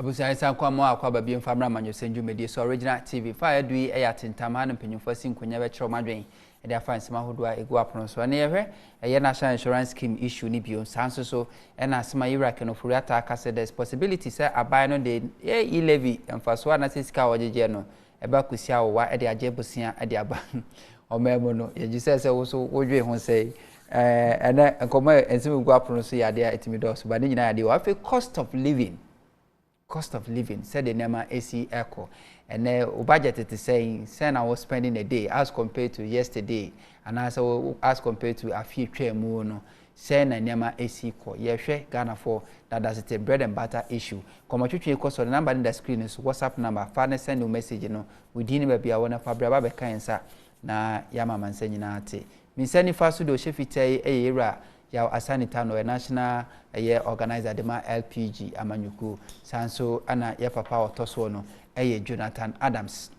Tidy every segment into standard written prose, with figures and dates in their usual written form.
Abusa isa kwa mo akwa ba bi mfamra Amanyosem dwumedi so original TV fa edu e ya tentama na mpanyimfo sinkonya be kyerɛ madwen e de afa nsema hodo a egu apono so na yehwe eye national insurance scheme issue ni bio sanso so e na asema Iraq no furu ata aka say there's possibility say abai no de e levy mfaso na sika ojeje no e ba kusia wo wa e de age bosia e de aba o memo no ye gise say wo so wodwe ho say ene nkoma ensem egu apono so ya de etimi do so ba ne nyina ya de wa fe cost of living said the Nema AC Echo and budget it is saying send I was spending a day as compared to yesterday and as compared to a few moon send a Nema AC call share Ghana for that's it a bread and butter issue come to cost the number in the screen is WhatsApp number father send you message no within maybe I want to fabraba be kansa na yama man send na ate me send faso do shefite era ya asanitano a national organizer de ma LPG Amanyuku sanso ana ya papa otoso no Jonathan Adams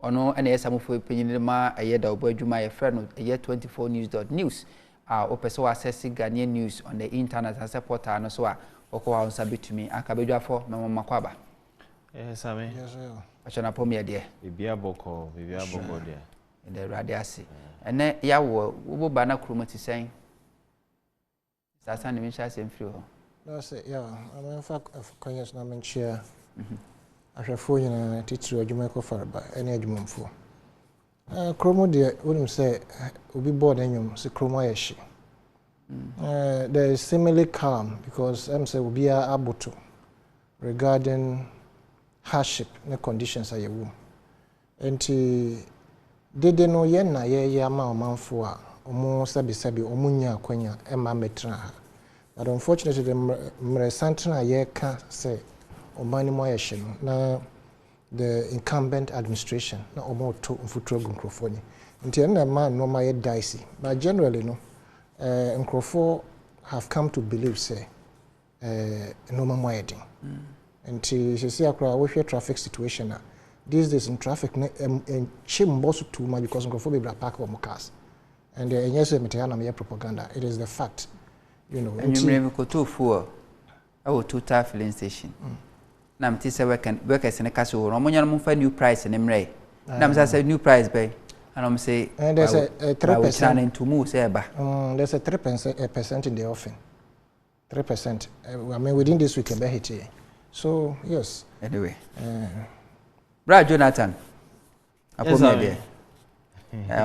ono ana yesamufo penyini ma da obo adwuma ye frɛ no 24news.news opeso access Ghanaian news on the internet and support no so a okwa onsa betumi akabedwafo memo makwaba same yes achana pomie de bibia boko de de radiasi ene ya wo ba na kromati sen Sasa ni misha semfrio. No say yeah, I'm in fact Kanyas na menchia. Ahwefo nyina titiri adwuma ko faraba ene adwumamfo. Kromo de wonim say obi board enyum se kromo ayehye. There is similarly calm because I'm say obi aboto regarding hardship na conditions ayewu. Enti dede no ye na ye ama omanfo a omo sabi omunya akwanya ema metra. But unfortunately the mresantra ye ka say omani mo yehye no na the incumbent administration na omo to mfuturo nkrofo ni nti na man no ma ye dicey but generally no nkrofo have come to believe say no ma mo yedin nti sisi akra we hwe traffic situation na these days in traffic na chimbo so too much because nkrofo be park on cars and yes metana me propaganda it is the fact you know and you remember ko to fuel our total filling station na mti say workers in cash wo omonya no fa new price ne mre na msa say new price bay and I'm say and there's a 3% into move say ba there's a 3% in the offering 3% I mean within this week be hit here so yes anyway Brad Jonathan apome there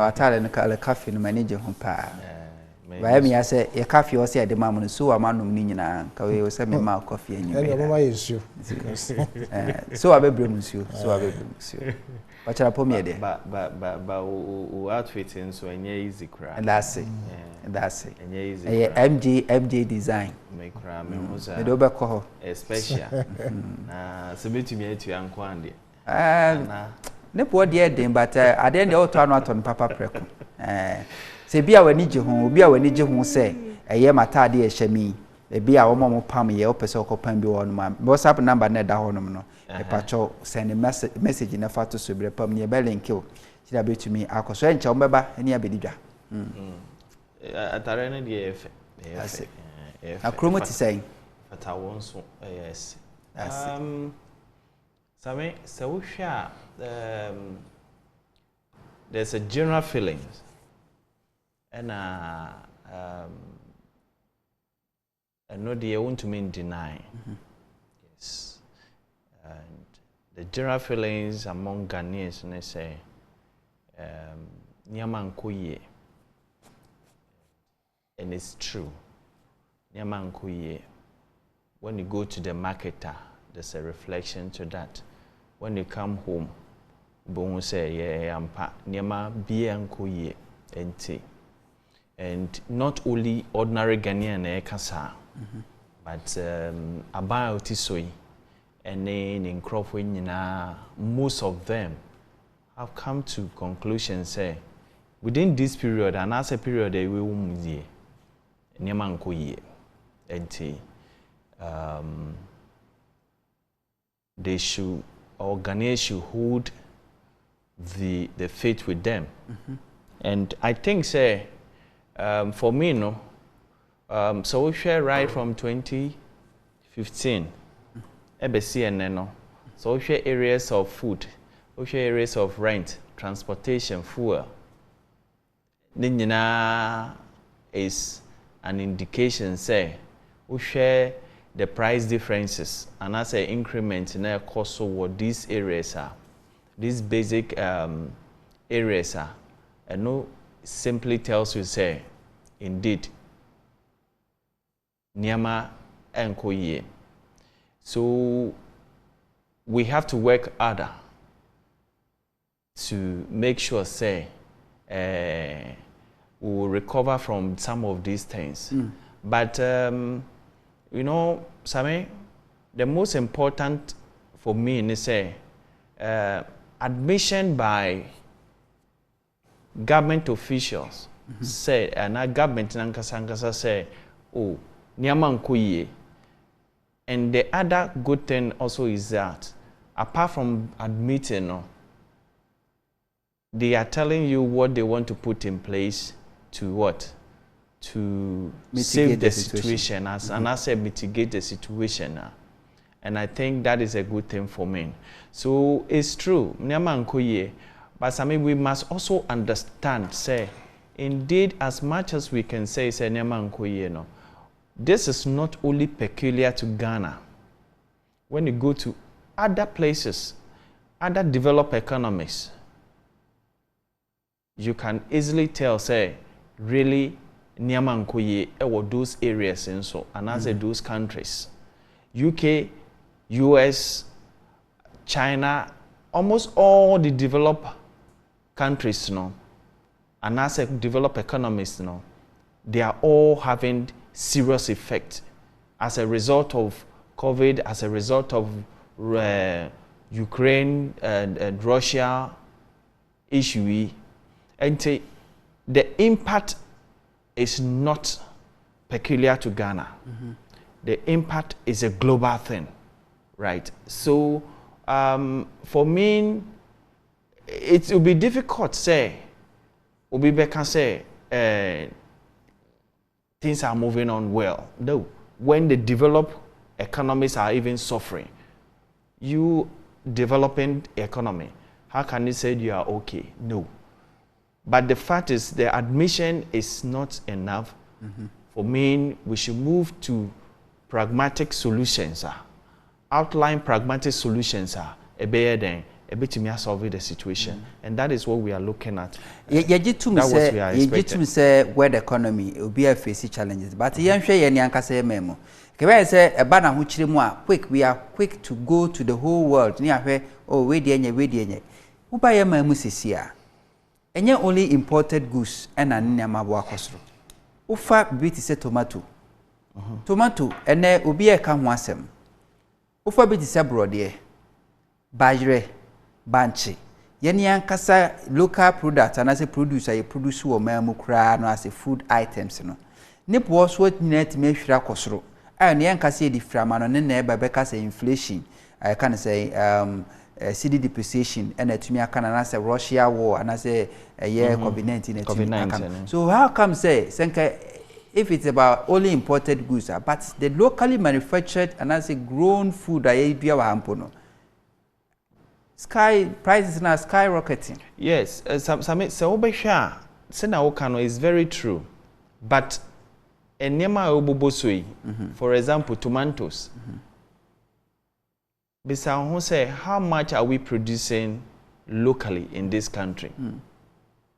watale no kale cafe no manager ho pa ba mi ase e cafe o se de mamu so amanom ni nyina ka we se me ma coffee anyi e no ma yesu so abebrem nsuo wachara pome there ba o outfit nso enye easy kra that's it enye easy MJ design me kra me ho za me do be ko ho special na se betumi atu anko ande ne po de den but ade de auto anu aton papa preko se bia wani je ho obi a wani je ho se eye mata de ehemi e bia wo mo pam ye opese okopan bi wonu ma WhatsApp number na da honum no e pacho send message na fato so bre pam ne be link o ti da betumi akoso enche o mbeba eni abedidwa atare ne de efe akromoti say ata won so yes Same so we share there's a general feeling and no they want to mean deny yes and the general feelings among Ghanaians and they say nyama nkoye and it's true nyama nkoye when you go to the marketer there's a reflection to that when you come home bon say yeah ampa niema bia nkoye enti and not only ordinary Ghanaian na ekasa but about tisoi and in nkrofo nyina most of them have come to conclusion say within this period and as a period we wumzie niema nkoye enti they should or Ghanaians should hold the faith with them. And I think say for me so we share right from 2015 ebesi eneno. So share areas of food, share areas of rent, transportation, fuel. Ninyina is an indication say we share the price differences and as an increment in a cost of what these areas are. These basic areas are. And no simply tells you say indeed Nyama enkoye. So we have to work harder to make sure say we will recover from some of these things. But you know, Sami, the most important for me is say admission by government officials say, and our government nankasa say, oh, Nyama nkoye. And the other good thing also is that apart from admitting, they are telling you what they want to put in place to what? To mitigate save the situation as and I say mitigate the situation. And I think that is a good thing for me. So it's true, Nyama nkoye, but I mean we must also understand, say, indeed, as much as we can say Nyama nkoye, this is not only peculiar to Ghana. When you go to other places, other developed economies, you can easily tell, say, really, Nyama nkoye or those areas and so, and as those countries, UK, US, China, almost all the developed countries, and as developed economies, they are all having serious effect as a result of COVID, as a result of Ukraine and Russia issue. And the impact is not peculiar to Ghana. The impact is a global thing, right? So for me, it will be difficult to say, things are moving on well. No, when the developed economies are even suffering, you developing economy, how can you say you are okay? No. But the fact is the admission is not enough. For me, we should move to pragmatic solutions. Outline pragmatic solutions. A bit to solve the situation. And that is what we are looking at. That was we are expecting. You say world economy will be a facing challenges. But you share any say memo. Can say a banner which quick, we are quick to go to the whole world. Near where oh we dey. Who buy a memo here? And yet only imported goods and an nyama kosro. Ufa bit is a tomato. Tomato and there will be a Amanyosem. Ufa bit is a brode. Bajre, banchi. Yeni ankasa local product and as a producer, you produce wo memu kra no as a food items no. Nip was what net me hwira kosro. And the ankasa di frama no ne ba beka say inflation. I can say CD depreciation and to me I can say Russia war and I say a year COVID-19. So how come say if it's about only imported goods, but the locally manufactured and I say grown food I be our ampono. Sky prices now skyrocketing. Yes, so Obesha Senao is very true. But Enyama Obobosui, for example, tomatoes. Bisa say how much are we producing locally in this country?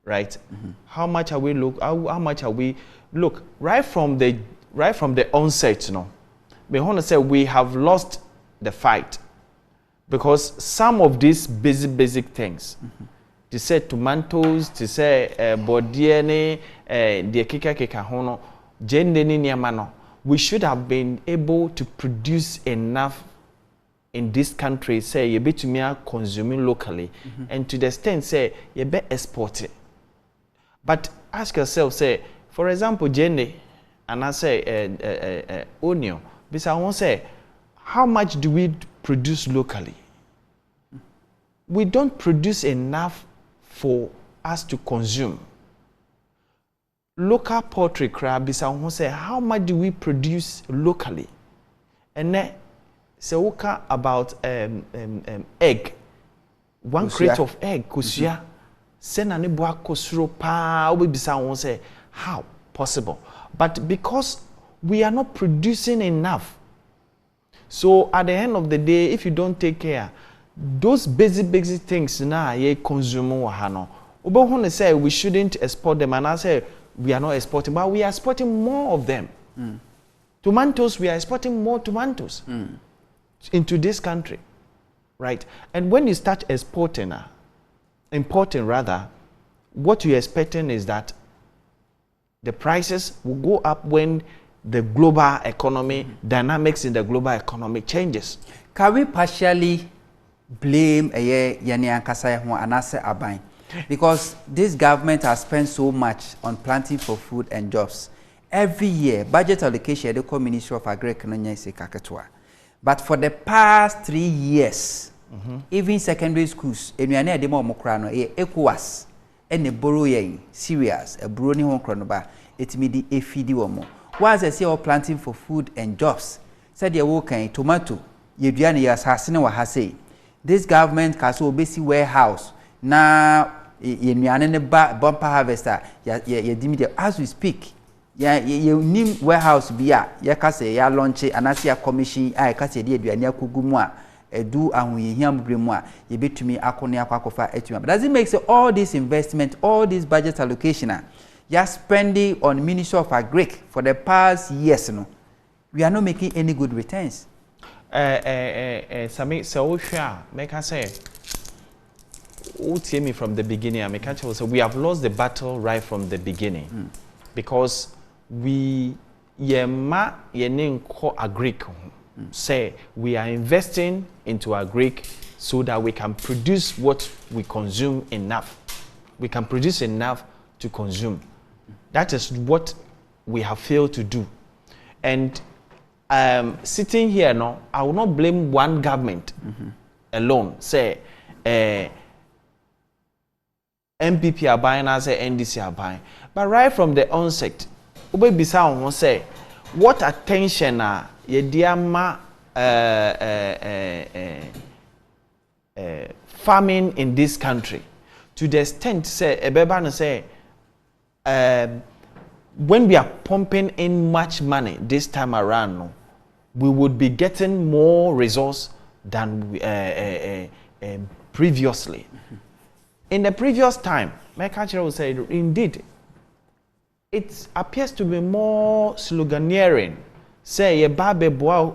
Right? How much are we look right from the onset, we want to say we have lost the fight. Because some of these basic things, to say tomatoes, to say bodiene, the kika hono, jendeni niamano, we should have been able to produce enough in this country, say you be to me consuming locally, and to the extent say you be exporting. But ask yourself, say for example, jende, and I say onion, because I want to say, how much do we produce locally? We don't produce enough for us to consume. Local poultry crab is I want to say, how much do we produce locally? And then So woka about egg, one crate of egg, kusia, send an ibwa kosuro pa, obibisa won say, how possible? But because we are not producing enough, so at the end of the day, if you don't take care, those basic things now ye consume wahano. Obo say we shouldn't export them, and I say we are not exporting, but we are exporting more of them. Tomatoes, we are exporting more tomatoes into this country, right? And when you start exporting, importing rather, what you're expecting is that the prices will go up when the global economy, dynamics in the global economy changes. Can we partially blame Yeni Ankasa and Anase Abai? Because this government has spent so much on planting for food and jobs. Every year, budget allocation, the Ministry of Agriculture is kakatwa. But for the past 3 years, even secondary schools, enuane ademo mokrano ECOWAS, ene borrow yen serious, a brony hon kronoba, etimi di efidi womo. Was I say all planting for food and jobs? Said ye wokan tomato, ye duane ye asasine wa hase. This government kaso obesi warehouse na enuane ne bumper harvester ye dimi as we speak. Ye nim warehouse bia ye kase ya launch anase ya commission ai kase de aduane akogumu a edu ahoyehia mbremu a ye betumi akone akwakofa etumi. But does it make say all this investment, all this budget allocation you are spending on Ministry of Agric for the past years no, we are not making any good returns? Sami so make I say me from the beginning. I make I say we have lost the battle right from the beginning because we yema yenin ko agric say we are investing into agric so that we can produce what we consume enough. We can produce enough to consume. That is what we have failed to do. And sitting here now, I will not blame one government alone. Say MPP are buying, I say NDC are buying. But right from the onset, say what attention ye diama farming in this country to the extent say ebeba say when we are pumping in much money this time around, we would be getting more resource than previously. In the previous time, my culture will say, indeed, it appears to be more sloganeering. Say, ye babe bois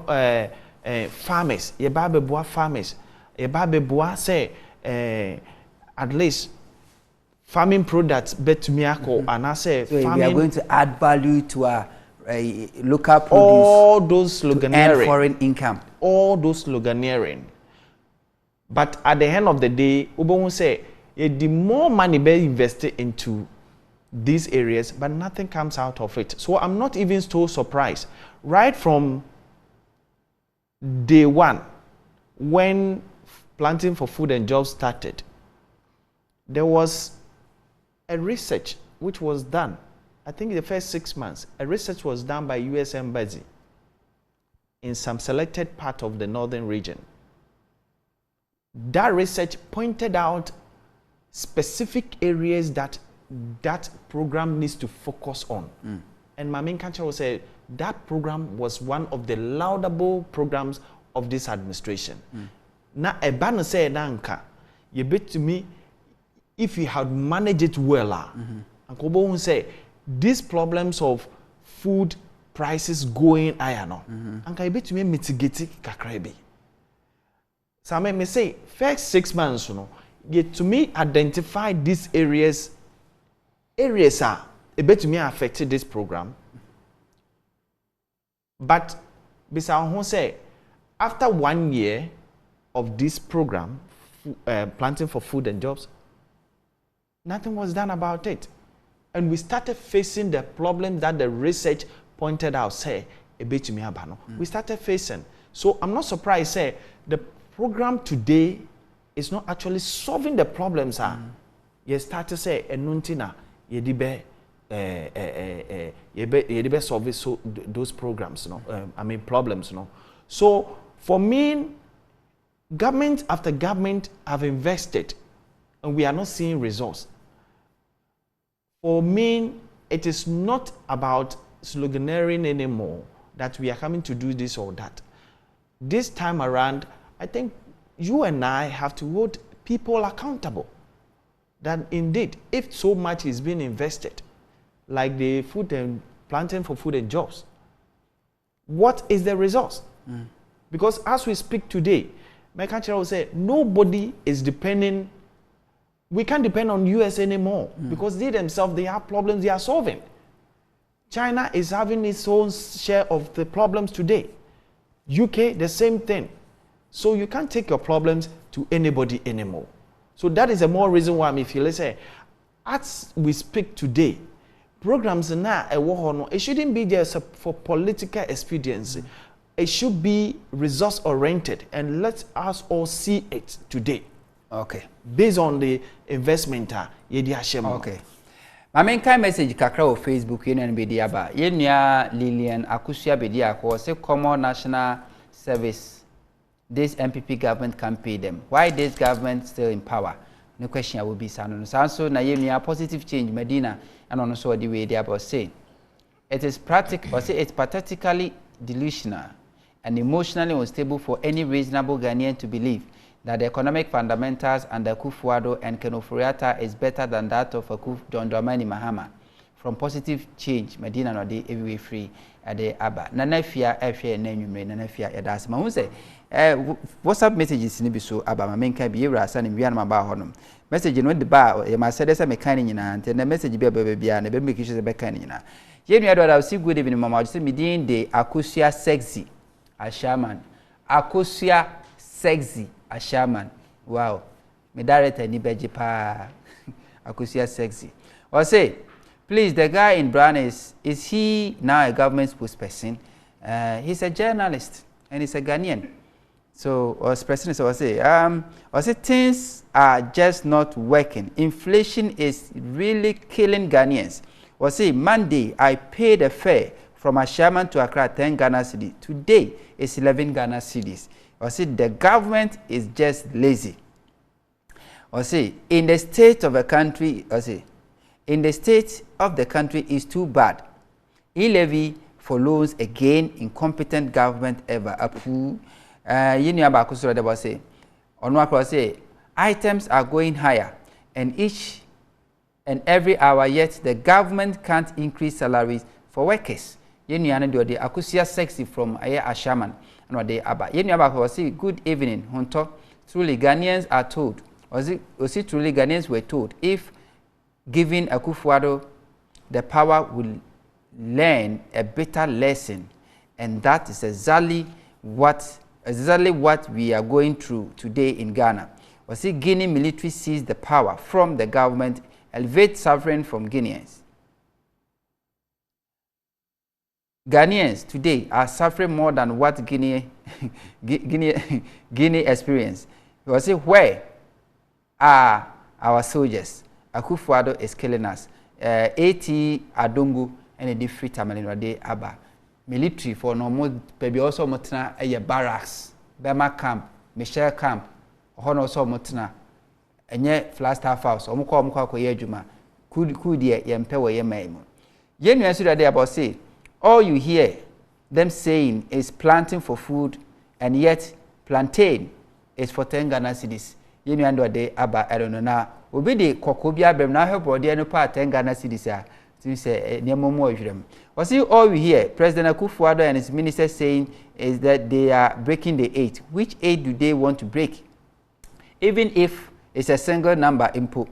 farmers, ye babe bois farmers, ye babe bois say, at least farming products bet to miyako and I say so farming, we are going to add value to our local produce. All those sloganeering, and foreign income. All those sloganeering. But at the end of the day, Ubon say the more money be invested into these areas, but nothing comes out of it. So I'm not even so surprised. Right from day one, when planting for food and jobs started, there was a research which was done. I think in the first 6 months, a research was done by U.S. Embassy in some selected part of the northern region. That research pointed out specific areas that program needs to focus on. And my main country will say that program was one of the laudable programs of this administration. Now, a banner say nanka, you bet to me, if you had managed it well, Uncle Bo say these problems of food prices going higher, Uncle, you bet to me mitigate kakrebi. So I may say first 6 months, get to me identify these areas are a bit to me affected this program. But Bisa say after 1 year of this program, planting for food and jobs, nothing was done about it. And we started facing the problem that the research pointed out, say, a bit to me abano. We started facing. So I'm not surprised, say, the program today is not actually solving the problems. You start to say, enuntina, yedibe solve those programs, problems, So For me, government after government have invested and we are not seeing results. For me, it is not about sloganeering anymore that we are coming to do this or that. This time around, I think you and I have to hold people accountable. That indeed, if so much is being invested, like the food and planting for food and jobs, what is the result? Because as we speak today, my country will say nobody is depending. We can't depend on US anymore because they themselves, they have problems they are solving. China is having its own share of the problems today. UK, the same thing. So you can't take your problems to anybody anymore. So that is a more reason why I feel, let's say, as we speak today, programs now, it shouldn't be just for political expediency. It should be resource-oriented, and let us all see it today. Okay. Based on the investment, okay. My main kind message kakra on Facebook and media ba. Yenya Lillian Akusia bedia ko say common national service. This MPP government can pay them. Why this government still in power? No question I will be sound. So na yenya positive change Medina and on so the way they about saying. It is practical, or say it's pathetically delusional and emotionally unstable for any reasonable Ghanaian to believe that the economic fundamentals under Akufo-Addo and Ken Ofori-Atta is better than that of John Dramani Mahama. From positive change, Medina no dey everywhere free at the Aba. Nana Fia Efia Nenumre, Nana Fia Edas. Ma say, WhatsApp messages ni bi so Aba ma menka bi ewura asa ne wian ma ba honom. Message no de ba e ma say me kan nyina ante na message bi aba bia na be make sure say be kan nyina. Ye nua do da see good evening mama say me din de Akosia Sexy Ashaman. Akosia Sexy Ashaman. Wow. Me director ni beji pa Akosia Sexy. Or say, please, the guy in brown is he now a government spokesperson? He's a journalist and he's a Ghanaian. So, as president, so I say things are just not working. Inflation is really killing Ghanaians. Or say Monday I paid a fare from Ashaman to Accra 10 Ghana cedis. Today it's 11 Ghana cedis. Or say the government is just lazy. Or say in the state of a country, or say in the state of the country is too bad. E-levy for loans again, incompetent government ever. Apu, you about kusura de say, on say items are going higher, and each and every hour. Yet the government can't increase salaries for workers. You know the Akosia Sexy from Ashaman. No, they about you know say good evening, Hunter. Truly Ghanaians are told, or see truly Ghanaians were told, if giving Akufo-Addo the power will learn a better lesson, and that is exactly what we are going through today in Ghana. Or see Guinea military seized the power from the government, elevate suffering from Guineans. Ghanaians today are suffering more than what Guinea experienced. We say, where are our soldiers? Akufo-Addo is killing us. AT Adongo and a different Tamalino de Aba. Military for no more, baby also motna a barracks, Bema camp, Michelle camp, Honor so motna, and yet Flagstaff House, Omko Yejuma, could ye empower ye maim. Yen answer that they about say, all you hear them saying is planting for food, and yet plantain is for 10 Ghana cedis. You know, de Aba, I don't know now. Obi de kokobia bem na help body no part 10 Ghana cedis ah. To say nemo mo hwrem. We see all we hear President Akufo-Addo and his ministers saying is that they are breaking the 8. Which 8 do they want to break? Even if it's a single number input.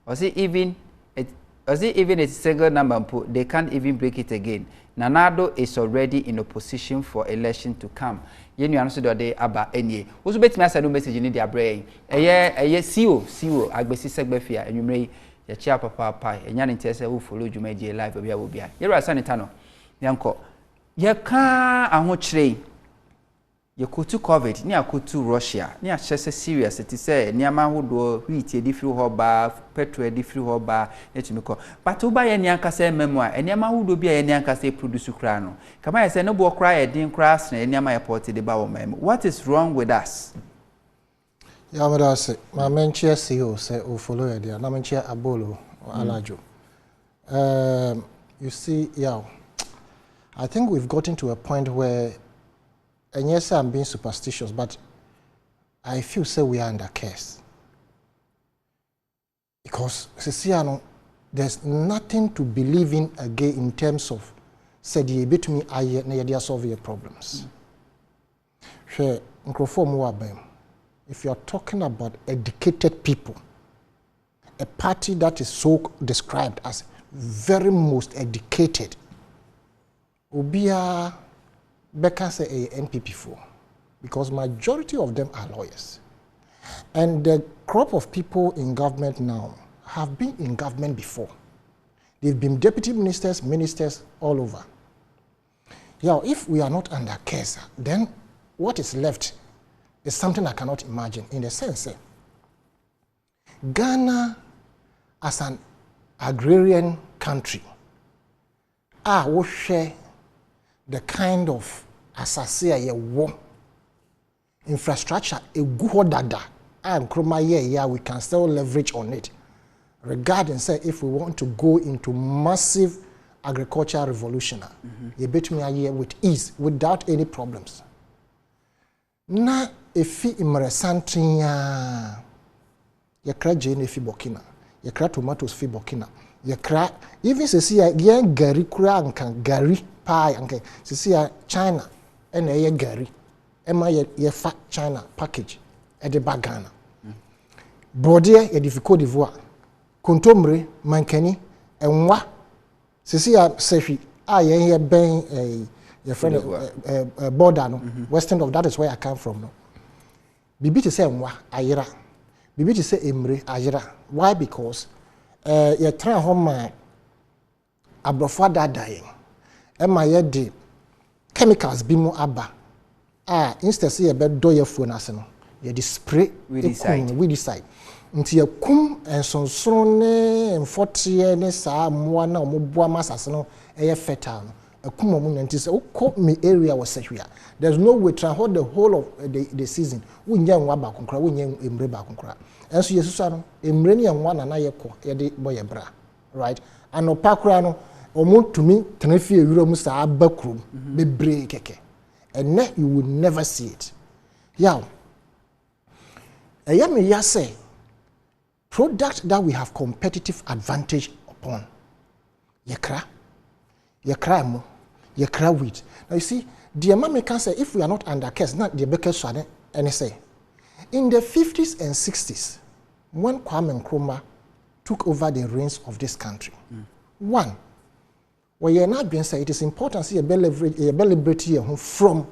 Or see even it's a single number input, they can't even break it again. Nanado is already in a position for election to come. You know, answer the Aba any. Also, bet me as I do message in their brain. A year, CEO, Agbesi Segbefia, and you may your chair papa, and yan interest who follow you made your life of your will. You're a sanitano. Yanko. Ya ka a ho chire. you could to COVID, near could to Russia, near Chester serious, it is say, near my wood, wheat, a different hobba, petrol, a different hobba, but to buy any Yankase memoir, and near my would be a Yankase produce crano. Come I say, no boy cry, a dim crass, and near my airport, the bow mem. What is wrong with us? Yamadase, my main chair CEO say, oh, follow it, dear, Naman chair Abolo or Alajo. You see, yeah, I think we've gotten to a point where, and yes, I'm being superstitious, but I feel say we are under curse. Because, Ceciano, there's nothing to believe in again in terms of, said ye bit me, I solve your problems. If you're talking about educated people, a party that is so described as very most educated, Obia Becca say a NPP4, because majority of them are lawyers. And the crop of people in government now have been in government before. They've been deputy ministers, ministers all over. Yeah, if we are not under case, then what is left is something I cannot imagine, in the sense Ghana as an agrarian country, will share the kind of asase war infrastructure a good dada and kroma we can still leverage on it, regarding say if we want to go into massive agricultural revolution, you bet me a year with ease without any problems. Na efi imresantinya ye kra jene fi Burkina, ye kra tomatoes fi Burkina, ye kra even se see ye gari kura anka gari pie anka se see China ena ye gari ema ye fa China package e de bagana brodie ye di Côte d'Ivoire kontomre mankani enwa se see sefi ye ben your friend border no western of that is where I come from no bibi to say nwa ayira bibi to say emre ayira why because you try home abrofo dadayen e ma ye de chemicals bi mu aba instead say ye be do ye fuo na se no ye de spray we decide nti ye kum ensonson ne mfotie ne saa moa na omoboa masase no e ye fertile no me area was sehwia. There's no way to hold the whole of the season. We nya nwa ba konkra, we nya emre ba konkra. Enso yesusa no emre ne nwa na na ye ko ye de boye bra. Right? Anopa kra no omutumi tenafie ewuro mu sa abakrum bebre keke. And you will never see it. Yaw. Me ya say product that we have competitive advantage upon. Yekra mo. You cry wheat. Now you see, the Americans say if we are not under curse, not the Baker Swane, and say in the 50s and 60s, when Kwame Nkrumah took over the reins of this country, one, well, you're not being said it is important to see a liberty from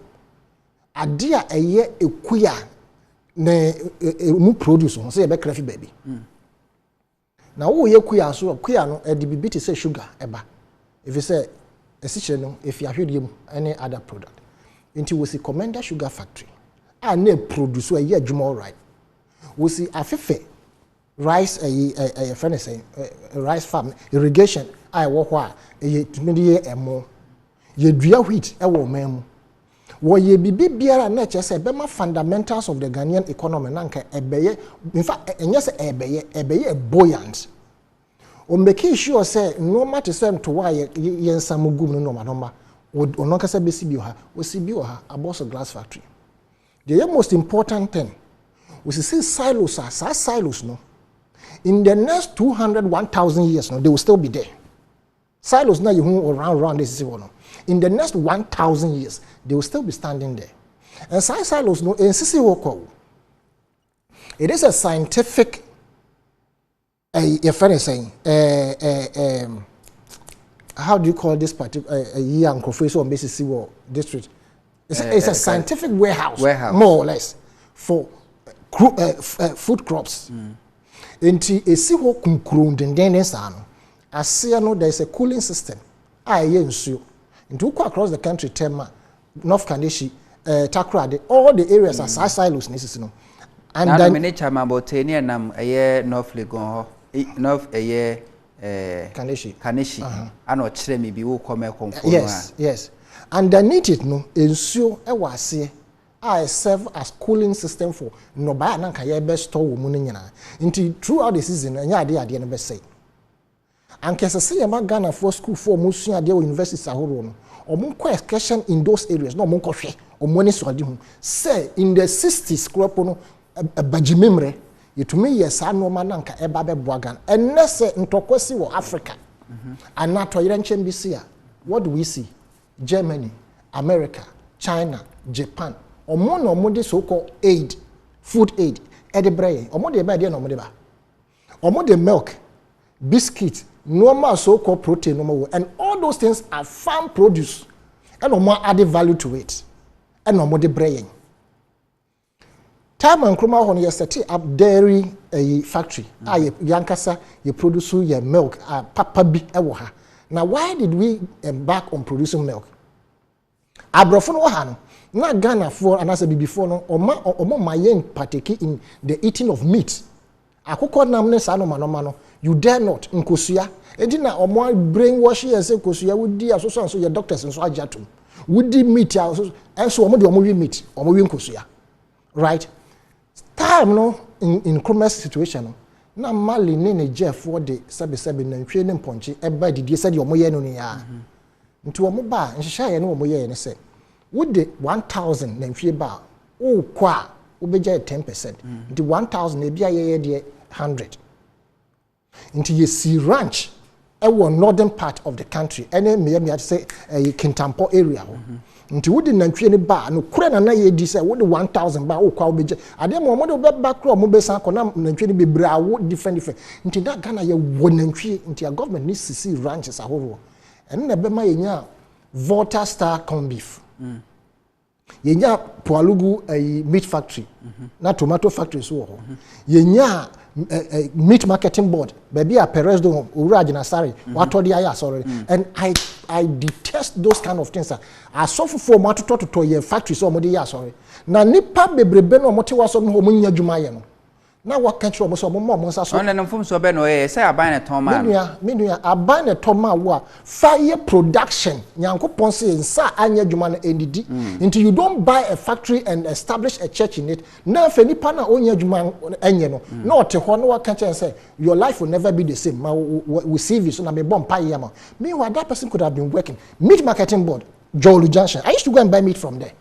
a dear a year a queer ne produce on say a baby baby. Now, who ye queer so queer no a DBT say sugar eba. If you say if you have any other product, into we see Commander Sugar Factory, and they produce a year all right. We see a fefe rice a friend saying rice farm irrigation. I walk why a more ye dria wheat a woman. What ye be beer nature say bema fundamentals of the Ghanaian economy nanka ebeye in fact and yes ebeye buoyant. O make sure say no matter same to why yen samugum no normal would ononka say besi bi ha we si bi ha about a glass factory. The most important thing we see silos are silos no in the next 200,000 years no they will still be there. Silos now you around this is one. In the next 1,000 years they will still be standing there. And silos no in sisi woko. It is a scientific your friend is saying, how do you call this particular young professor on basis district? It's a scientific warehouse, more or less, for food crops. Into a siwo kunkrun den sano. As see, no, there is a cooling system. Into across the country, Tema, North Kandishi, Takrade, all the areas are silos necessary. And then miniature mabotania nam a year North Legon, North a year Kaneshi. I know Chemi be who come yes. Underneath it, no, ensure a wasi. I serve as cooling system for no buy and can best store woman into throughout the season and ya dear the best say. And can say a Ghana for school for Musia de University Sahoro or more excursion in those areas, no more coffee or money so say in the 60s cropono a bajimimre, you to me yes I no mananka e babe boagan and let's say in Tokwesi or Africa and not to BC. What do we see? Germany, America, China, Japan. Omo de so-called aid, food aid, edebre. Omo de ba de no mo de ba. Omo de milk, biscuit, normal so-called protein normal, and all those things are farm produce, and omo add value to it, and omo de brain. Time and Kroma on you set up dairy factory. Yankasa you produce your milk, papa bi ewo ha. Now why did we embark on producing milk? Abrofo no ha no. Na Ghana for and as a before no omo mayen partake in the eating of meat. Akoko nam ne sa no mano you dare not nkosua. Enti na omo brainwash you say nkosua wudi asoso anso your doctors nso ajatum. Wudi meat aso enso omo de omo wi meat, omo wi nkosua. Right? Time no in commerce situation no na mali ne Jeff for the sebe na ntwe ne mponche eba didie said omo ye no ne ya. Nti omo ba nhihya ye ne omo ye ne say would the 1,000 na mfie ba o kwa obeja 10%. The 1,000 e bia ye 100. Into ye see ranch ewo northern part of the country. Ene me say Kintampo area. Into would the nantwie ne ba no kure na ye di say would the 1,000 ba o kwa obeja. Ade mo mo de ba kro mo be san kona nantwie ne bebra wo different. Into that Ghana ye wo nantwie into your government needs to see ranches ahoro. Ene na be ma ye nya Volta Star corn beef. Yenya Poalugu meat factory, na tomato factory so. Yenya meat marketing board, baby a Perez do Uraj Nasari, what aya sorry. And I detest those kind of things. I suffer for matuto to your factory so modi ya sorry. Na nipa bebrebe no moti wa so no munya dwuma ye no. Na what country almost more so on and from so beno say aban a toma media aban a toma wa fire production nyanko ponse nsa anya dwuma na endidi until you don't buy a factory and establish a church in it na fa nipa na onya dwuma enye no na ote ho na waka chen say your life will never be the same we see you so na me bomb pie yama meanwhile that person could have been working meat marketing board Jolu Junction. I used to go and buy meat from there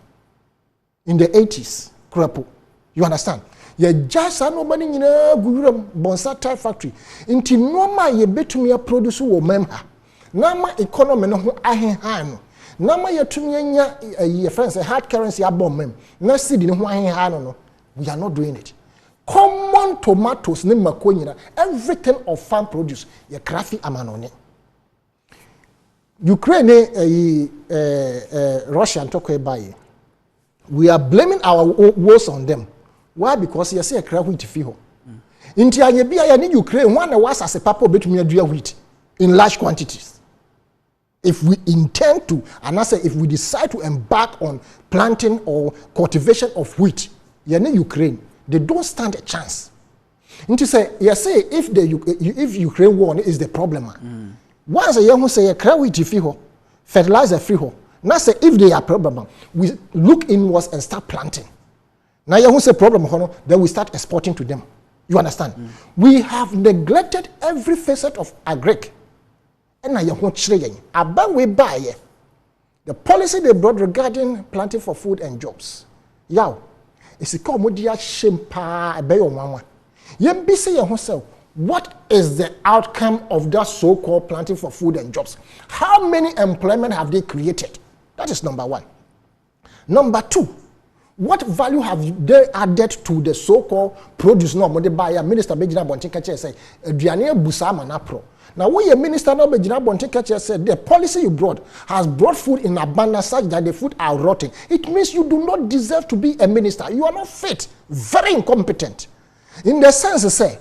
in the 80s Krapo, you understand. Ye just nobody nyina guguram bonsa type factory inti noma ye betumi produce wo memha na ma economy no ho ahenhan no na ma yetumi anya ye friends hard currency abom mem na seed no ho ahenhan no we are not doing it. Common tomatoes ne mako nyina everything of farm produce ye craft amanone. Ukraine Russia talk about we are blaming our wars on them. Why? Because you say a crowd wheat fiho. Inti anye bia ya ni Ukraine one was as a papa betumi adua wheat in large quantities. If we intend to, and I say if we decide to embark on planting or cultivation of wheat, ya ni Ukraine, they don't stand a chance. Inti say you say if Ukraine war is the problem. Once a young who say a crowd wheat fiho, fertilizer fiho. Now say if they are problem, we look inwards and start planting. Now you say problem, then we start exporting to them. You understand? We have neglected every facet of agric. And now you want to about we buy the policy they brought regarding planting for food and jobs. Yow, it's a comodia shame pa beyo mama. Yem be say yourself, what is the outcome of that so-called planting for food and jobs? How many employment have they created? That is number one. Number two, what value have they added to the so-called produce no mode buyer minister Bejina Bontinkache say aduane busama na pro. Now when your minister no Bejina Bontinkache said the policy you brought has brought food in abundance such that the food are rotting. It means you do not deserve to be a minister. You are not fit, very incompetent. In the sense say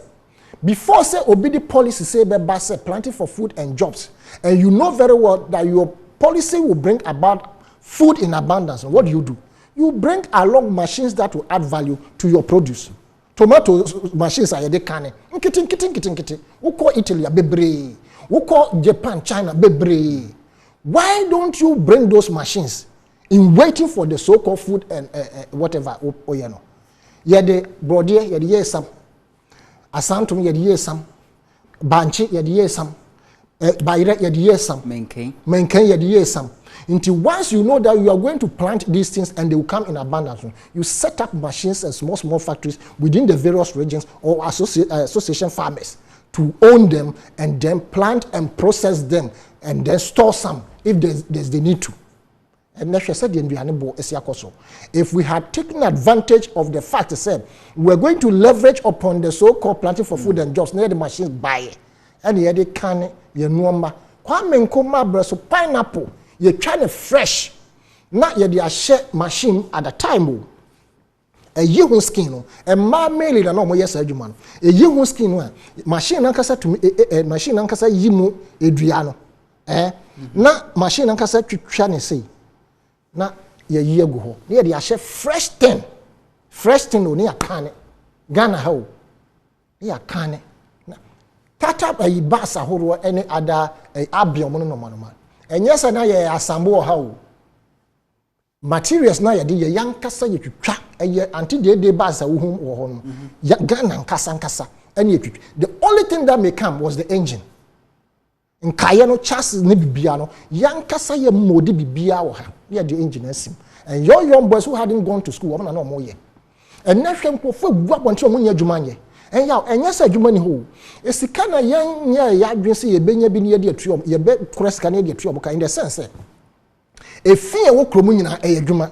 before say obey policy say be say planting for food and jobs, and you know very well that your policy will bring about food in abundance. What do? You bring along machines that will add value to your produce. Tomato machines are the can. Nkiti. Uko Italy bebre. Uko Japan, China bebre. Why don't you bring those machines in waiting for the so-called food and whatever? You know. Yede brodier, yede yesam. Asantum yede yesam. Banchi yede yesam. Bayre yede yesam. Menken yede yesam. Until once you know that you are going to plant these things and they will come in abundance, you set up machines and small factories within the various regions or association farmers to own them and then plant and process them and then store some if there's the need to. And if we had taken advantage of the fact that we're going to leverage upon the so-called planting for food and jobs, near the machines buy it, and here they can pineapple. You're trying to fresh. Not yet you share machine at the time. A year skin, a ma mail no more yes, man. A year skin, machine ankasa to machine ankasa yimu Adriano. Na machine ankasa to say. Na ye year go. Near the share fresh 10. Fresh 10 near cane. Ghana how. Near cane. Tata a basa or any other abium no man. And yes, and I assemble how materials na ye de yan kasa ye twitwa eye anti de basa wo hom wo ho no Ghana nkasa and ye twitwa. The only thing that may come was the engine. Nkaya no chassis ne bibia no yan kasa ye modi bibia wo ha ye the engine asim. And your young boys who hadn't gone to school wo na no mo ye. And na hwem ko fa gu abonte mo nya adwuma nye. And yaw enyasa adwuma ni ho esika na yan ya adwen se ye benya bi ne ye de atuom ye be kreska ne de atuom ka in the sense efie wo kromu nyina e adwuma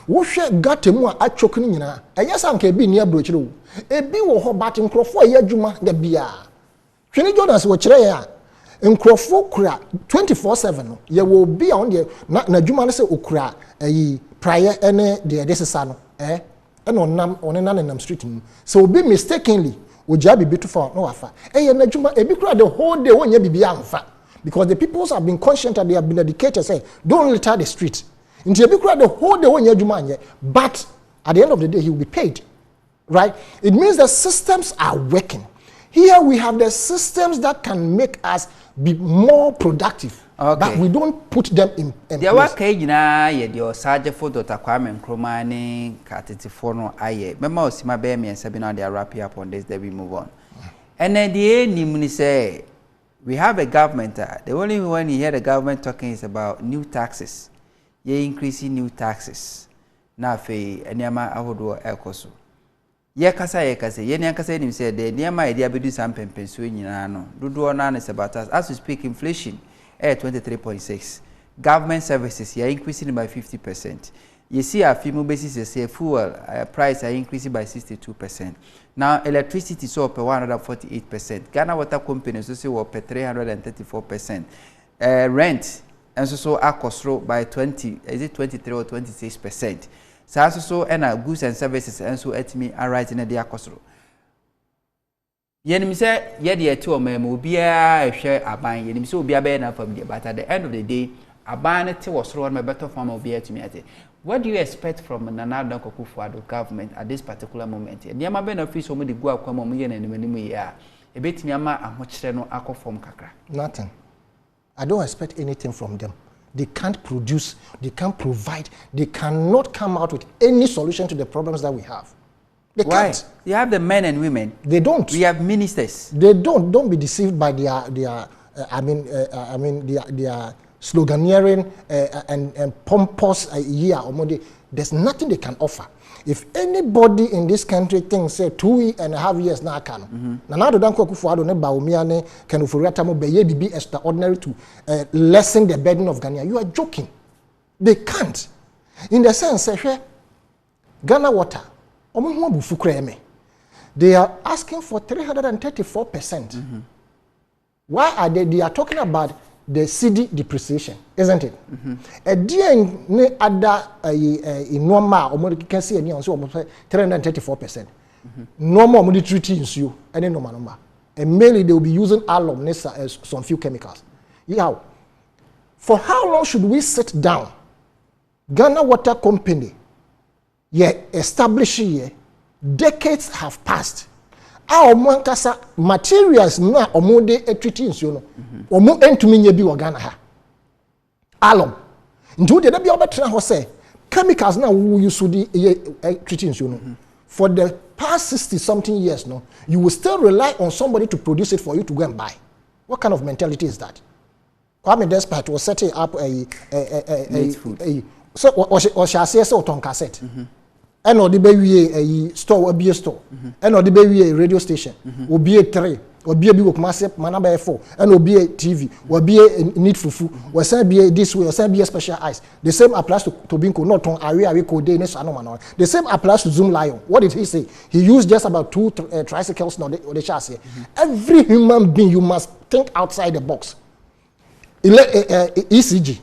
wo hwe gatemu a atwok ni nyina enyasa nka bi ni abrochire wo ebi wo ho bat nkrofo ye adwuma da bia twene Jonas wo kire ya nkrofo kura 24/7 no ye wo bi a on de na adwuma no se okura ayi prayer ene de desesa no and on nam street. So be mistakenly, Ujabi beautiful no afa. The whole day when you be because the peoples have been conscious that they have been educated, say, don't litter the street. Until you the whole day when you but at the end of the day, he will be paid. Right? It means the systems are working. Here we have the systems that can make us be more productive. Okay. But we don't put them in place. There was Kajina, your Sergeant for Dr. Kwame Nkrumah, Katiti no aye. Memo Sima Bemi and Sabina, they are wrapping up on this, then we move on. And then the end, say, we have a government. The only one you hear the government talking is about new taxes. Ye increasing new taxes. Na fe, Enyama Ahodo Elkoso. Ye kasa, ye nyankasa him said, the near my idea be do some pensuin, no. Do none is about us. As we speak, inflation. 23.6. Government services are increasing by 50%. You see our female basis say fuel price are increasing by 62%. Now electricity so up 148%. Ghana Water Company so say up 334%. Rent and so across by 20 is it 23 or 26%. So and goods and services and so at me are right in the across. Yenim say ye de eti o mem obia ehwe aban yenim say obia be na fam but at the end of the day aban te wosoro na better form obia to me ate. What do you expect from Nana Akufo-Addo government at this particular moment? Niam be na fi so mo de gu akwam mo ye na nimu ye a ebetimi ama ahokyere no akofom kakra. Nothing. I don't expect anything from them. They can't produce, they can't provide, they cannot come out with any solution to the problems that we have. They can't. You have the men and women. They don't. We have ministers. They don't. Don't be deceived by their sloganeering and pompous There's nothing they can offer. If anybody in this country thinks say 2.5 years now can, now the Danko Akufo-Addo ne Bawumia can ufuriata mo beye bibi extraordinary to lessen the burden of Ghana. You are joking. They can't. In the sense, say, Ghana Water. They are asking for 334%. Why are they? They are talking about the CD depreciation, isn't it? A dear in other in normal, or can see any on so 334%. Normal treaty in you, any normal number. And mainly they will be using alum, some few chemicals. Yeah. For how long should we sit down Ghana Water Company, established here, decades have passed. Our mankasa materials na omode treating nsuo no omo entumi nya bi wo Ghana ha alum nti de bi obetra ho say chemicals na we use the treating nsuo no for the past 60 something years no you will still rely on somebody to produce it for you to go and buy. What kind of mentality is that? Kwame Despite was setting up a so or shall say so on cassette. And or the baby a store or be a store, and or the baby a radio station, or be a tray, or be a big of massive manaba 4, and or be a TV, or be a need for food, or send be a this way, or send be a special ice. The same applies to Tobinco, not on area code Danish anomaly. The same applies to Zoom Lion. What did he say? He used just about 2 tricycles or the chassis. Every human being, you must think outside the box. ECG.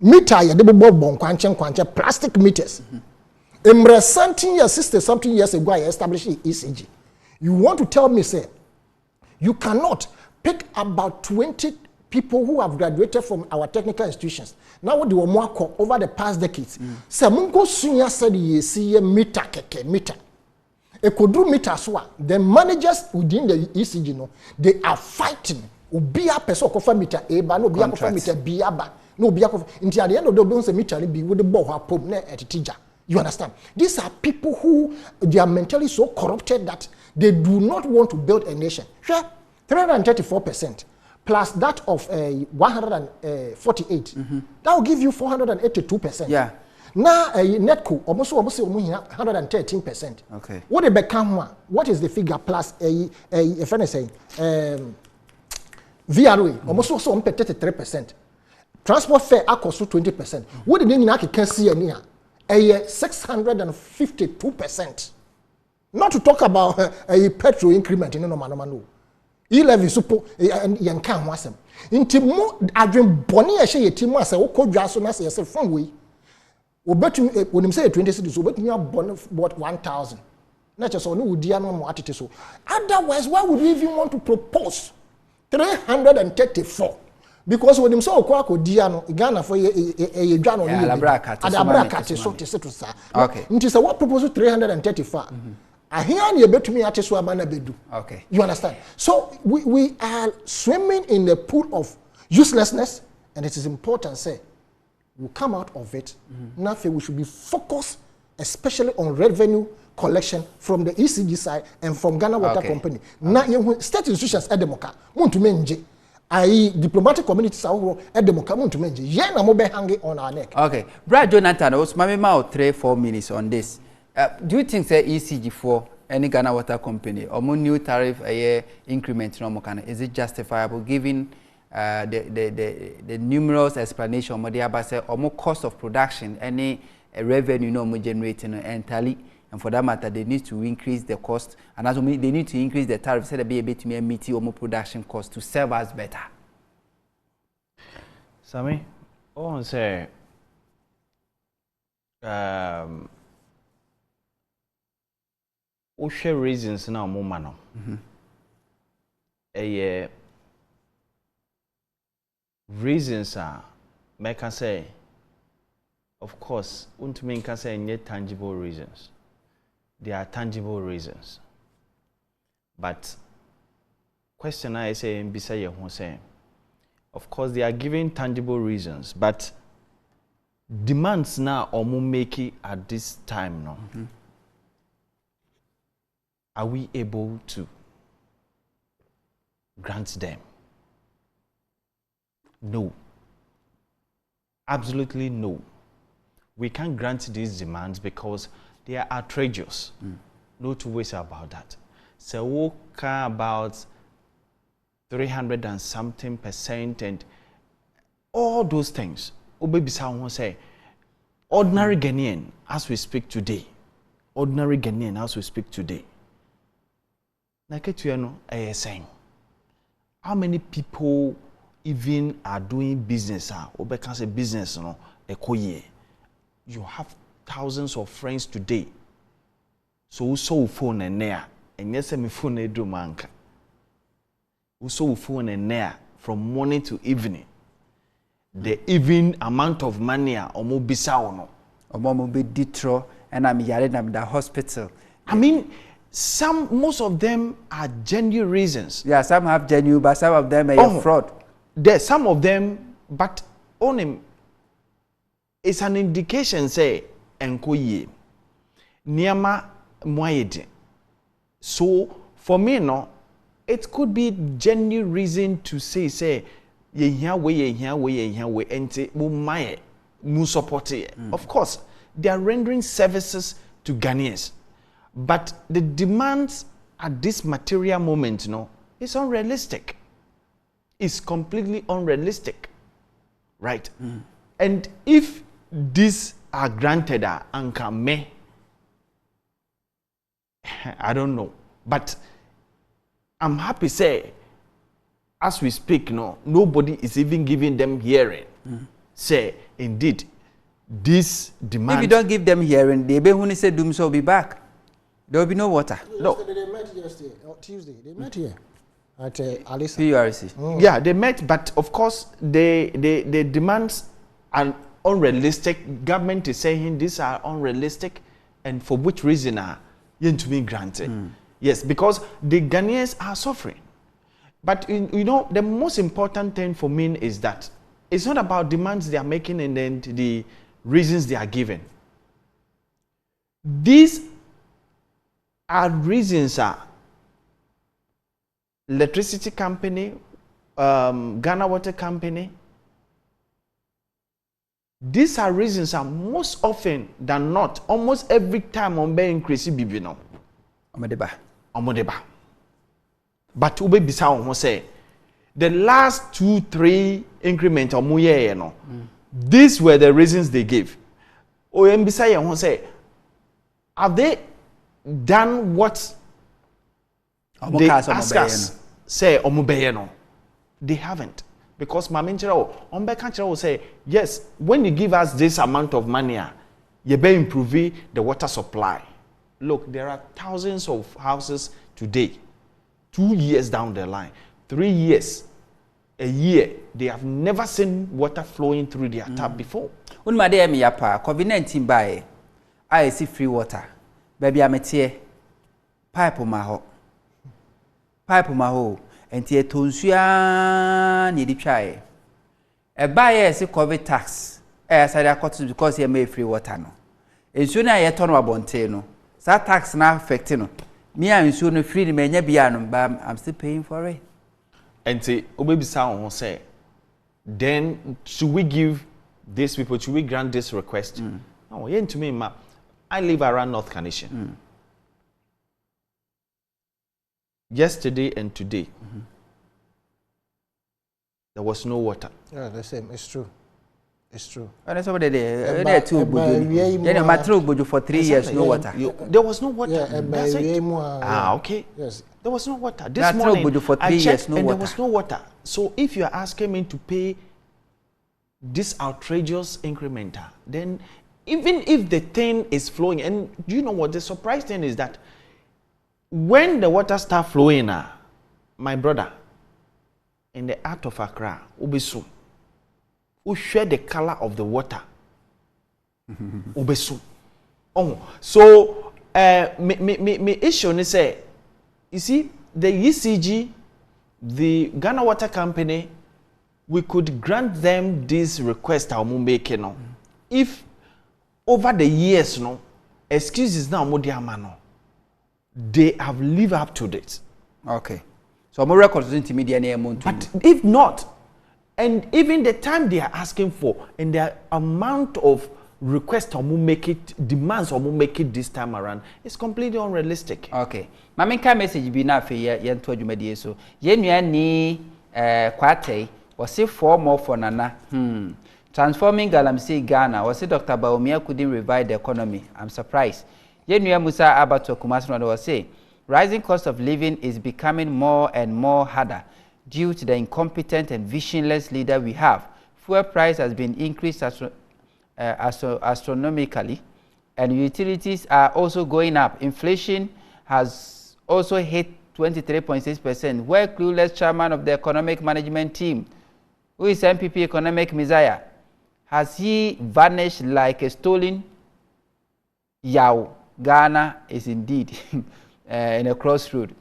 Meter, ya debo bon kwanche plastic meters. Emre something years, 60 something years ago, I established ECG. You want to tell me, say, you cannot pick about 20 people who have graduated from our technical institutions. Now what do we more over the past decades? Say, mungo sunya said ye see meter keke meter. E could do meter so the managers within the ECG no, they are fighting. Ubia peso kofa meter A ba no bia kofa meter B ba no bia kofa. Until at the end of the day, don't meter be with the ball pop na at teacher. You understand? These are people who they are mentally so corrupted that they do not want to build a nation. Sure, 334% plus that of 148. That will give you 482%. Yeah. Now netco almost 113%. Okay. What they become? What is the figure plus a friend is saying VRA almost also 33%. Transport fare cost 20%. What did you can see here? 652%. Not to talk about a petrol increment in no man. E-levy support and can wasem. Into more adrim bonnie a share team was a woko jaso na say from way. We bet you when him say 20 cities, we bet you have bought 1,000. Not just on no dear no more attitude so. Otherwise, why would we even want to propose 334? Because when him saw Kwako Diano, Ghana for a Jano, so to say. Okay. It is a what proposal 335. I hear you bet to me at bedu. Okay. You understand? So we are swimming in the pool of uselessness, and it is important say we come out of it. Nothing we should be focused, especially on revenue collection from the ECG side and from Ghana Water Company. Now state institutions at Demoka, to menje. Diplomatic communities are at the Mokamun to mention. Yen mobe hanging on our neck. Okay. Brad Jonathan, I was maybe 3-4 minutes on this. Do you think say ECG for any Ghana Water Company or more new tariff a year increment no more is it justifiable given the numerous explanation or more cost of production, any revenue no more generating entirely? And for that matter, they need to increase the cost, and as well, they need to increase the tariff so that be able to meet or more production cost to serve us better. Sammy, I want to say, we share reasons now, more reasons are, I can say, of course, we can say any tangible reasons. There are tangible reasons. But question I say in Bisaya Hossein, of course they are giving tangible reasons, but demands now or make it at this time now. Are we able to grant them? No. Absolutely no. We can't grant these demands because they are outrageous. No two ways about that. So we care about 300 and something % and all those things. Obebisa won't say ordinary Ghanaian as we speak today. Ordinary Ghanaian as we speak today. Saying how many people even are doing business? Obeka say business no ekoye. You have thousands of friends today. So phone and there. And yes, me phone do manka. Phone and there from morning to evening. the even amount of money omo bisa ono. Omo be ditro and I'm yare na the hospital. I mean, most of them are genuine reasons. Yeah, some have genuine, but some of them are fraud. There's some of them, but on him, it's an indication say enkoye niama moyede. So for me, no, it could be genuine reason to say ye here way ente mu maye mu support it. Of course, they are rendering services to Ghanaians, but the demands at this material moment, no, is unrealistic. It's completely unrealistic, right? And if these are granted, anka me, I don't know, but I'm happy say, as we speak, no, nobody is even giving them hearing. Say, indeed, this demand. If you don't give them hearing, they be when say doom so be back. There will be no water. No. They met yesterday, Tuesday. They met here at Alisa. PURC. Yeah, they met, but of course, the demands are unrealistic. Government is saying these are unrealistic, and for which reason are yet to be granted? Yes, because the Ghanaians are suffering. But you know, the most important thing for me is that it's not about demands they are making and then the reasons they are given. These are reasons electricity company, Ghana Water Company. These are reasons most often than not, almost every time on be increase bibino. Omodeba. But ube bisa on say the last 2-3 increments or muye no. These were the reasons they gave. Oyembisa ye say, have they done what they ask us? Say omubeye no. They haven't. Because Maminchero, Ombekachero will say, yes, when you give us this amount of money, you be improving the water supply. Look, there are thousands of houses today, 2 years down the line, 3 years, a year, they have never seen water flowing through their tap before. When my dear me yapa, COVID-19 by, I see free water. Baby, I'm a tear. Pipe maho. And tie tonsuya ni di twae e ba ye se COVID tax aside akọtụ because you may free water no ensuo na ye tono abonte no sa tax na affect no me a ensuo no free ni menya bia no but I'm still paying for it. And say obebisa on say then should we give these people, should we grant this request? No, yen to me ma I live around North Carnation. Yesterday and today, there was no water. Yeah, the same. It's true. It's true. And somebody there too. Then matter bojo for 3 years, no water. There was no water. Yeah, that's it. Okay. Yes. There was no water. This morning, for 3 I checked years, no and water. there was no water. So if you are asking me to pay this outrageous increment, then even if the thing is flowing, and do you know what the surprise thing is that when the water start flowing, my brother, in the heart of Accra, Ubesu, who share the color of the water, Ubesu. Oh, so me issue ni say, you see, the ECG, the Ghana Water Company, we could grant them this request if over the years, no excuses now no. They have lived up to this. Okay. So more records into media near month. But if not, and even the time they are asking for and the amount of requests or make it demands or make it this time around is completely unrealistic. Okay. Mami ka message bi na fe ye nto adwumade so. Ye nua ni kwate was say 4 more for nana. Transforming Galamsey Ghana was say Dr. Baumia couldn't revive the economy. I'm surprised. Yenua Musa Abato Kumasno was say, rising cost of living is becoming more and more harder due to the incompetent and visionless leader we have. Fuel price has been increased astronomically, and utilities are also going up. Inflation has also hit 23.6%, where clueless chairman of the economic management team who is MPP economic messiah? Has he vanished like a stolen yaw? Ghana is indeed in a crossroad.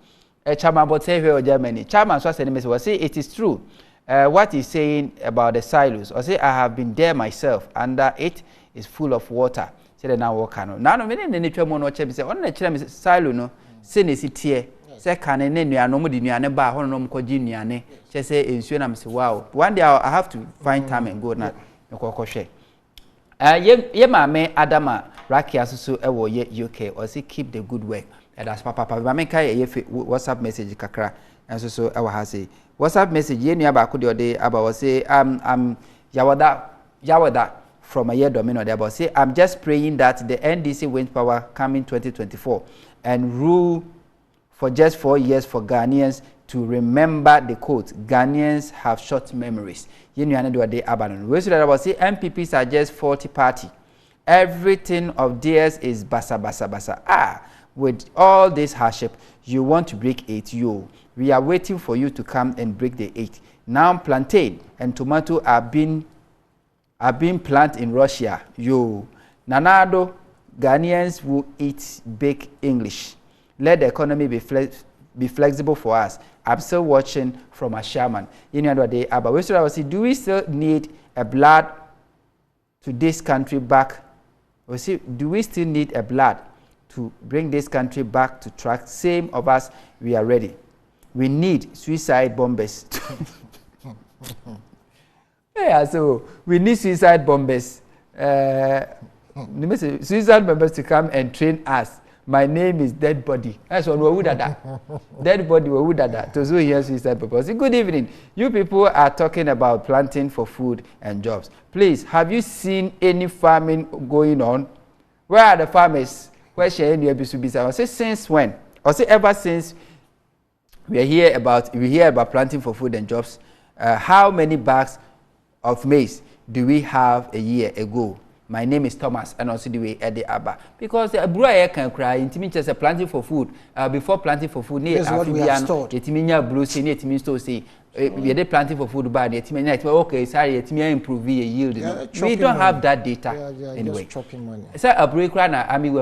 Chairman Botehe of Germany. Chairman was say it is true. What he's saying about the silos. I say I have been there myself, and it is full of water. Say now walk on. Now no many nature mono chebi say on the silo no say ne sitie. Say can ne nua no mo di nua ne ba ho no mo koji nua ne. Say ensuo na me say wow. One day I have to find time and go na me kokoshe. Ye maame Adama Rakia so ewo ye UK or say keep the good work. That's papa maame kai ye WhatsApp message kakra and so ewo ha say WhatsApp message ye nua ba ko de ode about say yawada from a year domino there but say I'm just praying that the NDC wind power come in 2024 and rule for just 4 years for Ghanaians to remember the quote Ghanaians have short memories. You know do they abandon. We should about say MPPs are just 40 party. Everything of theirs is basa. With all this hardship, you want to break 8. We are waiting for you to come and break the 8. Now plantain and tomato are being planted in Russia. Nanado, Ghanaians will eat bake English. Let the economy be flexible for us. I'm still watching from a shaman. You know what they are. But we should say, do we still need a blood to this country back? We see, do we still need a blood to bring this country back to track? Same of us, we are ready. We need suicide bombers. Yeah, so we need suicide bombers. Suicide bombers to come and train us. My name is Dead Body. That's what we did. Dead Body, we did that. To so here suicide bombers. Good evening. You people are talking about planting for food and jobs. Please, have you seen any farming going on? Where are the farmers? Where shall any be? I say since when? I say ever since we hear about planting for food and jobs. How many bags of maize do we have a year ago? My name is Thomas, and also the way at the Abba. Because the Abra can cry, intimate as a planting for food. Before planting for food, near Amphibian, it means blue, it means to say, we are planting for food, but it means, okay, sorry, it may improve yield. We don't have that data anyway. It's a break right now. I mean,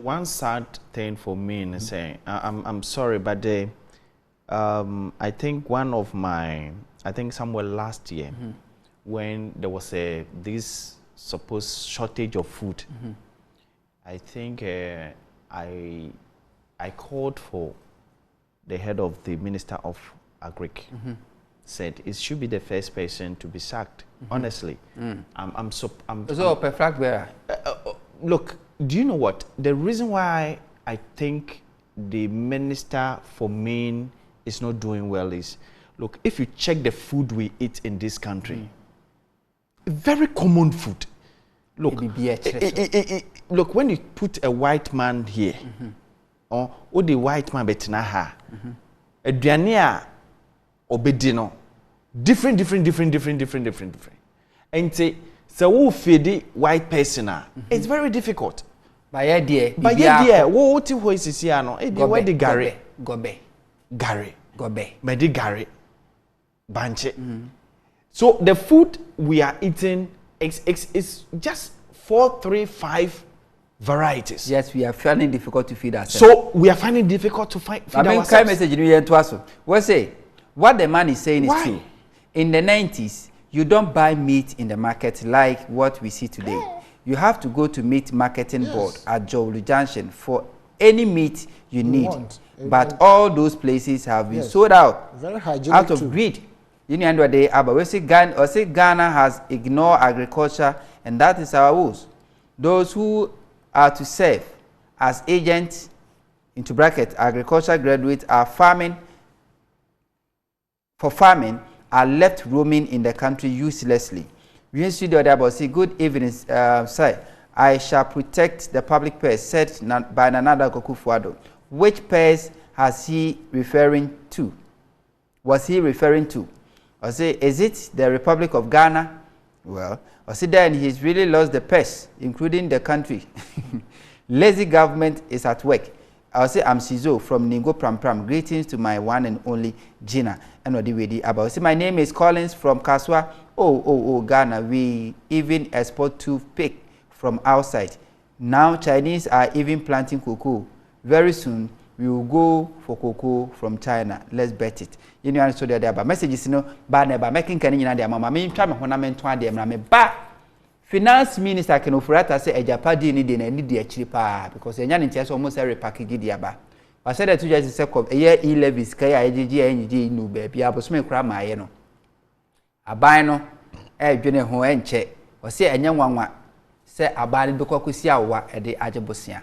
one sad thing for me in saying, I'm sorry, but I think somewhere last year, when there was this supposed shortage of food, I think I called for the head of the Minister of Agric. Said it should be the first person to be sacked. Honestly, I'm so perfect bearer. Look, do you know what the reason why I think the Minister for Maine is not doing well is? Look, if you check the food we eat in this country. Very common food. Look, look, when you put a white man here, or the white man betina ha, a diania obedino, different. And say, so who feed the white person? It's very difficult. By idea, what is this here? No, where the Gary, Gobe, Medi Gary, Banche. So the food we are eating is just 4, 3, 5 varieties. Yes, we are finding difficult to feed ourselves. So we are finding difficult to feed ourselves. I mean, message to us. What say? What the man is saying is true. In the 90s, you don't buy meat in the market like what we see today. You have to go to meat marketing board at Jowlu Junction for any meat you need. But all those places have been sold out. Very hygienic out of greed. You know what they are, but we say Ghana has ignored agriculture, and that is our rules. Those who are to serve as agents into bracket agriculture graduates are farming are left roaming in the country uselessly. We see the other say good evening, sir. I shall protect the public purse said by Nana Kufuor. Which purse has he referring to? Was he referring to? Or say, is it the Republic of Ghana? Well, or say then he's really lost the purse, including the country. Lazy government is at work. I'll say I'm Sizo from Ningo Pram Pram. Greetings to my one and only Gina. And what do about? See, my name is Collins from Kaswa. Oh, Ghana. We even export toothpick from outside. Now Chinese are even planting cocoa. Very soon we will go for cocoa from China. Let's bet it. You know, so there about messages, you know, bad never making Canadian their mama. Me try me when I'm 20 ba. Finance minister can offer that say a Japadi need the cheaper because a young interest almost every package diaba. I said that to just say a year E-levies, KIGG, no baby, I was making crab my no. A bino, a junior who ain't check, or say a young one, say a body do cocusia at the Ajabosia.